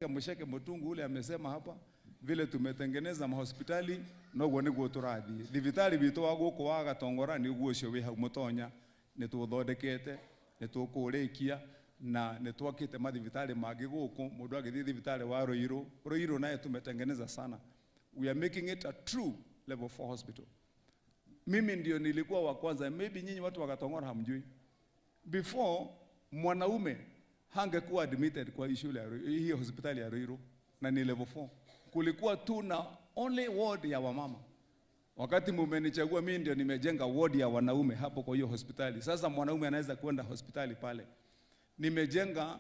Musheke Mutungu ule amesema hapa vile tumetengeneza mahospitali no gwo niguo turathie thibitari bitu wa guku wa Gatongora ni guo cio wi hau Mutonya ni tuthondekete ni tukurikia na ni twakite mathibitari mangi guku mundu agithie thibitari wa Ruiru naye tumetengeneza sana. We are making it a true level 4 hospital. Mimi ndio nilikuwa wa kwanza, maybe nyinyi watu wa Gatongora hamjui. Before mwanaume hangekuwa admitted kwa shule ya hii hospitali ya Ruiru na ni level 4. Kulikuwa tu na only ward ya wamama. Wakati mumenichagua mimi ndio nimejenga ward ya wanaume hapo kwa hiyo hospitali. Sasa mwanaume anaweza kwenda hospitali pale. Nimejenga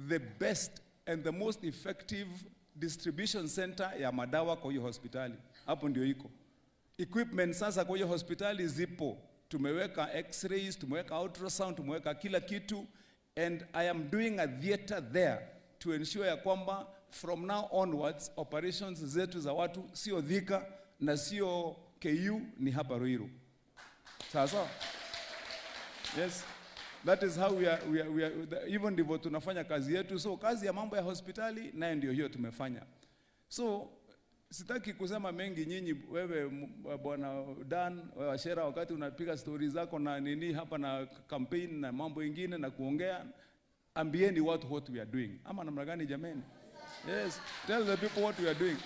the best and the most effective distribution center ya madawa kwa hiyo hospitali. Hapo ndio iko. Equipment sasa kwa hiyo hospitali zipo. Tumeweka x-rays, tumeweka ultrasound, tumeweka kila kitu. And I am doing a theater there to ensure ya kwamba from now onwards operations zetu za watu sio Thika na sio KU ni hapa Ruiru. Sasa yes, that is how we are even ndivyo tunafanya kazi yetu. So kazi ya mambo ya hospitali nayo ndio hiyo tumefanya. So sitaki kusema mengi nyinyi wewe bwana Dan Washera, wakati unapiga stories zako na nini hapa na campaign na mambo mengine na kuongea, ambieni watu what we are doing. Ama namna gani jameni? Yes, tell the people what we are doing.